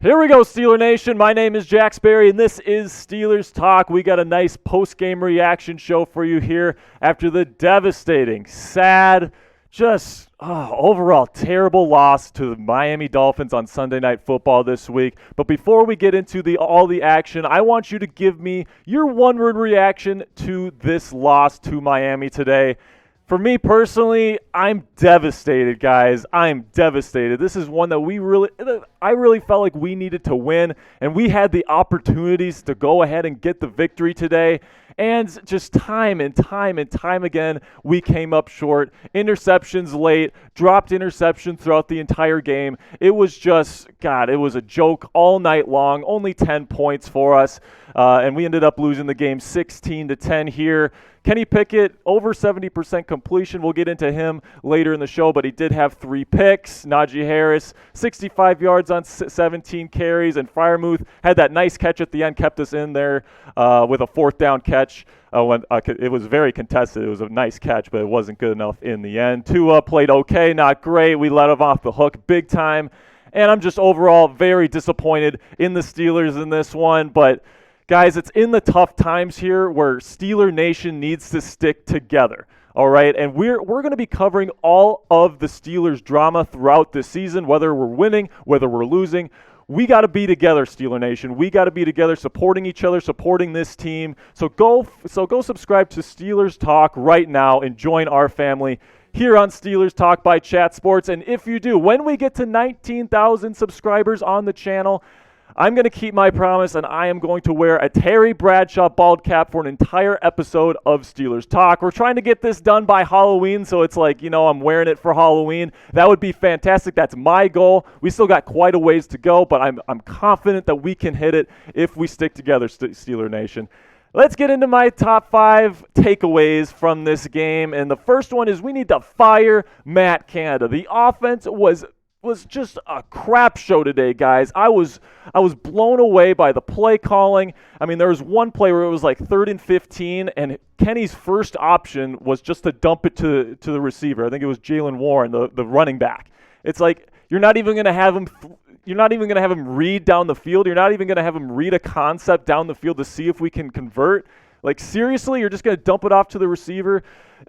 Here we go, Steeler Nation. My name is Jack Sperry, and this is Steelers Talk. We got a nice post-game reaction show for you here after the devastating, sad, overall terrible loss to the Miami Dolphins on Sunday Night Football this week. But before we get into all the action, I want you to give me your one-word reaction to this loss to Miami today. For me personally, I'm devastated, guys. I'm devastated. This is one that I really felt like we needed to win, and we had the opportunities to go ahead and get the victory today. And just time and time again, we came up short. Interceptions late, dropped interceptions throughout the entire game. It was just, it was a joke all night long. Only 10 points for us, and we ended up losing the game 16-10 here. Kenny Pickett, over 70% completion. We'll get into him later in the show, but he did have 3 picks. Najee Harris, 65 yards on 17 carries, and Freiermuth had that nice catch at the end, kept us in there with a 4th down catch. It was very contested. It was a nice catch, but it wasn't good enough in the end. Tua played okay, not great. We let him off the hook big time, and I'm just overall very disappointed in the Steelers in this one, but guys, it's in the tough times here where Steeler Nation needs to stick together, all right? And we're going to be covering all of the Steelers drama throughout this season, whether we're winning, whether we're losing. We got to be together, Steeler Nation. We got to be together, supporting each other, supporting this team. So go subscribe to Steelers Talk right now and join our family here on Steelers Talk by Chat Sports. And if you do, when we get to 19,000 subscribers on the channel, I'm going to keep my promise, and I am going to wear a Terry Bradshaw bald cap for an entire episode of Steelers Talk. We're trying to get this done by Halloween, so it's like, I'm wearing it for Halloween. That would be fantastic. That's my goal. We still got quite a ways to go, but I'm confident that we can hit it if we stick together, Steeler Nation. Let's get into my top 5 takeaways from this game, and the first one is we need to fire Matt Canada. The offense was just a crap show today, guys. I was blown away by the play calling. I mean, there was one play where it was like 3rd and 15, and Kenny's first option was just to dump it to the receiver. I think it was Jalen Warren, the running back. It's like you're not even going to have him. You're not even going to have him read down the field. You're not even going to have him read a concept down the field to see if we can convert. Like, seriously, you're just going to dump it off to the receiver?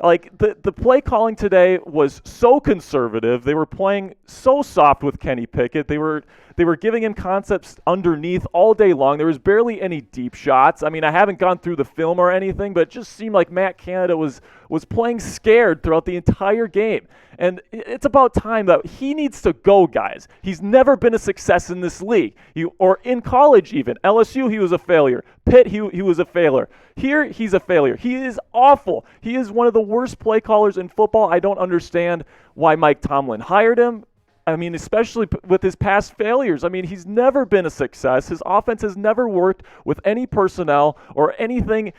Like, the play calling today was so conservative. They were playing so soft with Kenny Pickett. They were giving him concepts underneath all day long. There was barely any deep shots. I mean, I haven't gone through the film or anything, but it just seemed like Matt Canada was playing scared throughout the entire game. And it's about time that he needs to go, guys. He's never been a success in this league. Or in college even. LSU, he was a failure. Pitt, he was a failure. Here, he's a failure. He is awful. He is one of the worst play callers in football. I don't understand why Mike Tomlin hired him. I mean, especially with his past failures. I mean, he's never been a success. His offense has never worked with any personnel or anything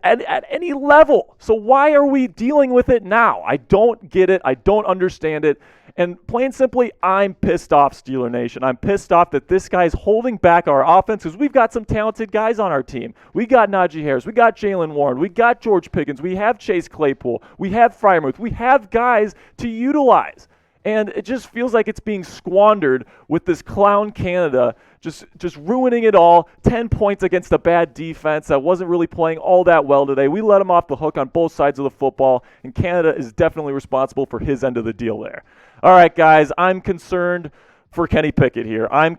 at any level. So why are we dealing with it now? I don't get it. I don't understand it. And plain simply, I'm pissed off, Steeler Nation. I'm pissed off that this guy's holding back our offense because we've got some talented guys on our team. We got Najee Harris. We got Jalen Warren. We got George Pickens. We have Chase Claypool. We have Freiermuth. We have guys to utilize. And it just feels like it's being squandered with this clown Canada just ruining it all. 10 points against a bad defense that wasn't really playing all that well today. We let him off the hook on both sides of the football, and Canada is definitely responsible for his end of the deal there. All right, guys, I'm concerned for Kenny Pickett here. I'm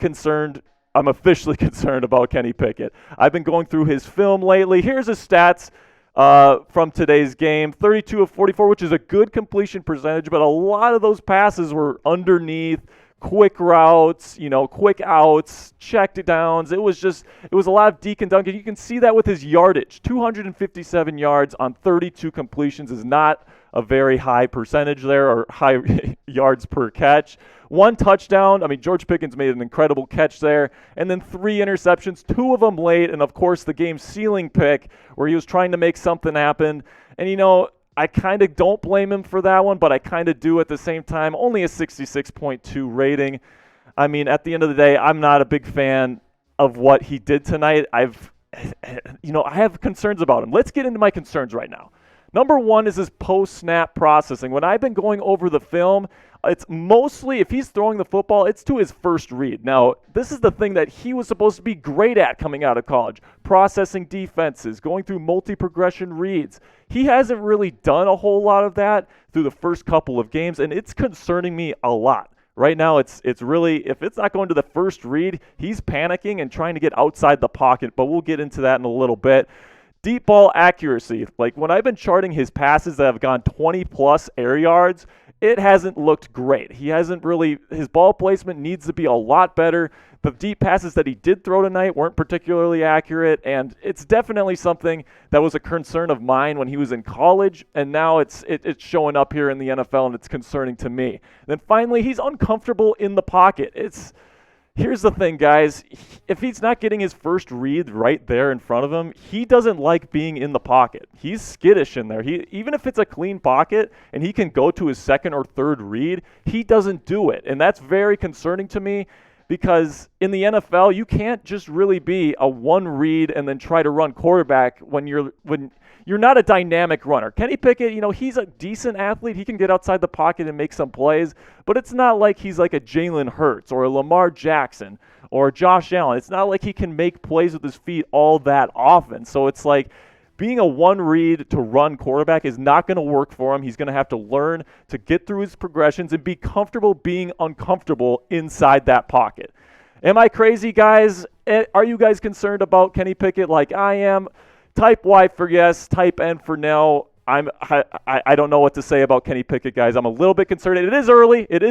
officially concerned about Kenny Pickett. I've been going through his film lately. Here's his stats from today's game. 32 of 44, which is a good completion percentage, but a lot of those passes were underneath, quick routes, quick outs, checked downs. It was a lot of deke and dunk. You can see that with his yardage. 257 yards on 32 completions is not a very high percentage there, or high yards per catch. 1 touchdown. I mean, George Pickens made an incredible catch there. And then 3 interceptions, 2 of them late. And, of course, the game-sealing pick where he was trying to make something happen. And, I kind of don't blame him for that one, but I kind of do at the same time. Only a 66.2 rating. I mean, at the end of the day, I'm not a big fan of what he did tonight. I have concerns about him. Let's get into my concerns right now. Number one is his post-snap processing. When I've been going over the film, it's mostly, if he's throwing the football, it's to his first read. Now, this is the thing that he was supposed to be great at coming out of college, processing defenses, going through multi-progression reads. He hasn't really done a whole lot of that through the first couple of games, and it's concerning me a lot. Right now, it's really, if it's not going to the first read, he's panicking and trying to get outside the pocket, but we'll get into that in a little bit. Deep ball accuracy. Like when I've been charting his passes that have gone 20-plus air yards, it hasn't looked great. He hasn't really, his ball placement needs to be a lot better. The deep passes that he did throw tonight weren't particularly accurate, and it's definitely something that was a concern of mine when he was in college, and now it's showing up here in the NFL, and it's concerning to me. And then finally, he's uncomfortable in the pocket. Here's the thing, guys. If he's not getting his first read right there in front of him, he doesn't like being in the pocket. He's skittish in there. Even if it's a clean pocket and he can go to his second or third read, he doesn't do it. And that's very concerning to me because in the NFL, you can't just really be a one read and then try to run quarterback when you're not a dynamic runner. Kenny Pickett, he's a decent athlete. He can get outside the pocket and make some plays, but it's not like he's like a Jalen Hurts or a Lamar Jackson or Josh Allen. It's not like he can make plays with his feet all that often. So it's like being a one-read to run quarterback is not going to work for him. He's going to have to learn to get through his progressions and be comfortable being uncomfortable inside that pocket. Am I crazy, guys? Are you guys concerned about Kenny Pickett like I am? Type Y for yes, type N for no. I don't know what to say about Kenny Pickett, guys. I'm a little bit concerned. It is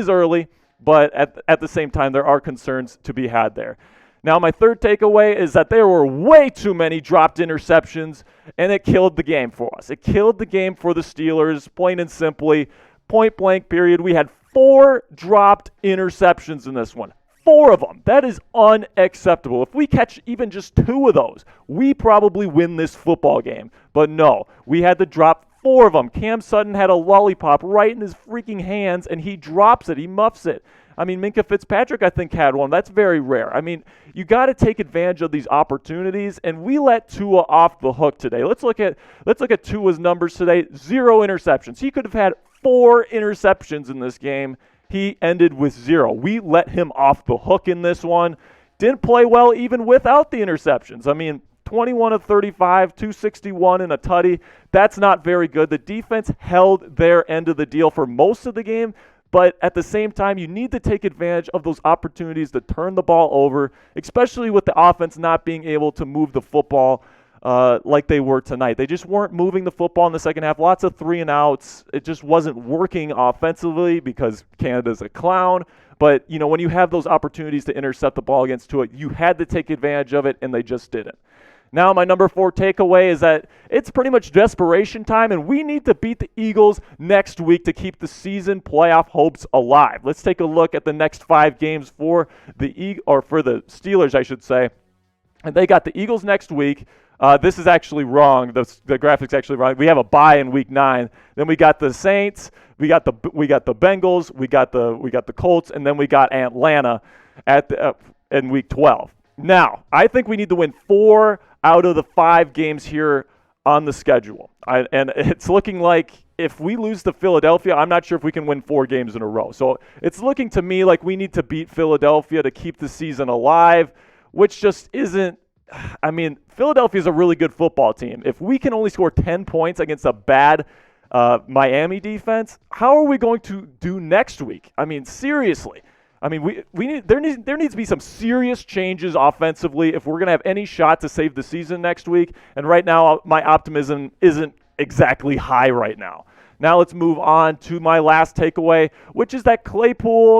early, but at the same time, there are concerns to be had there. Now, my third takeaway is that there were way too many dropped interceptions, and it killed the game for us. It killed the game for the Steelers, plain and simply, point blank period. We had 4 dropped interceptions in this one. 4 of them. That is unacceptable. If we catch even just 2 of those, we probably win this football game. But no, we had to drop 4 of them. Cam Sutton had a lollipop right in his freaking hands, and he drops it. He muffs it. I mean, Minkah Fitzpatrick, I think, had one. That's very rare. I mean, you got to take advantage of these opportunities, and we let Tua off the hook today. Let's look at Tua's numbers today. 0 interceptions. He could have had 4 interceptions in this game. He ended with 0. We let him off the hook in this one. Didn't play well even without the interceptions. I mean, 21 of 35, 261 and a tutty. That's not very good. The defense held their end of the deal for most of the game, but at the same time, you need to take advantage of those opportunities to turn the ball over, especially with the offense not being able to move the football like they were tonight. They just weren't moving the football in the second half. Lots of 3-and-outs. It just wasn't working offensively because Canada's a clown. But, when you have those opportunities to intercept the ball against Tua, you had to take advantage of it, and they just didn't. Now, my number 4 takeaway is that it's pretty much desperation time, and we need to beat the Eagles next week to keep the season playoff hopes alive. Let's take a look at the next 5 games for the Steelers, I should say. And they got the Eagles next week. This is actually wrong. The graphic's actually wrong. We have a bye in week 9. Then we got the Saints. We got the Bengals. We got the Colts, and then we got Atlanta in week 12. Now, I think we need to win 4 out of the 5 games here on the schedule. And it's looking like if we lose to Philadelphia, I'm not sure if we can win 4 games in a row. So it's looking to me like we need to beat Philadelphia to keep the season alive, which just isn't. I mean, Philadelphia is a really good football team. If we can only score 10 points against a bad Miami defense, how are we going to do next week? I mean, seriously. I mean, there needs to be some serious changes offensively if we're going to have any shot to save the season next week. And right now, my optimism isn't exactly high right now. Now let's move on to my last takeaway, which is that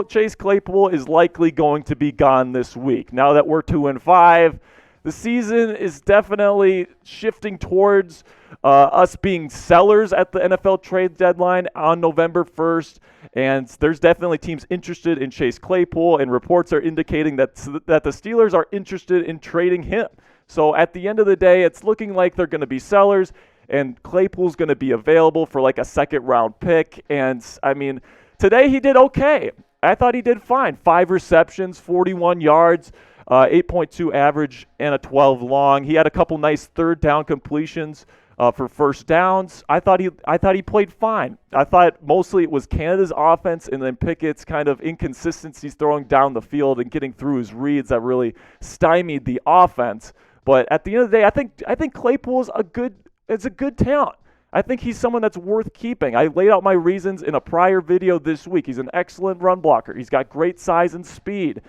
Chase Claypool is likely going to be gone this week. Now that we're 2-5, the season is definitely shifting towards us being sellers at the NFL trade deadline on November 1st. And there's definitely teams interested in Chase Claypool, and reports are indicating that the Steelers are interested in trading him. So at the end of the day, it's looking like they're going to be sellers, and Claypool's going to be available for like a second-round pick. And, I mean, today he did okay. I thought he did fine. 5 receptions, 41 yards, 8.2 average, and a 12 long. He had a couple nice third down completions for first downs. I thought he played fine. I thought mostly it was Canada's offense and then Pickett's kind of inconsistencies throwing down the field and getting through his reads that really stymied the offense. But at the end of the day, I think Claypool is a good talent. I think he's someone that's worth keeping. I laid out my reasons in a prior video this week. He's an excellent run blocker. He's got great size and speed.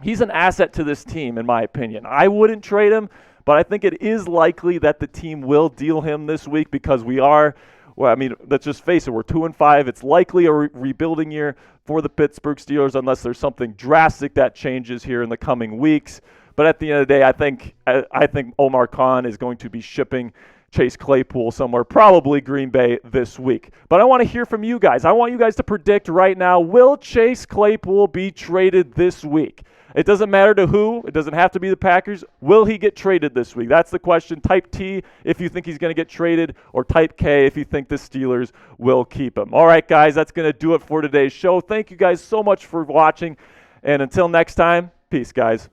He's an asset to this team, in my opinion. I wouldn't trade him, but I think it is likely that the team will deal him this week because let's just face it, we're 2-5. It's likely a rebuilding year for the Pittsburgh Steelers unless there's something drastic that changes here in the coming weeks. But at the end of the day, I think Omar Khan is going to be shipping Chase Claypool somewhere, probably Green Bay this week. But I want to hear from you guys. I want you guys to predict right now, will Chase Claypool be traded this week? It doesn't matter to who. It doesn't have to be the Packers. Will he get traded this week? That's the question. Type T if you think he's going to get traded, or type K if you think the Steelers will keep him. All right, guys, that's going to do it for today's show. Thank you guys so much for watching. And until next time, peace, guys.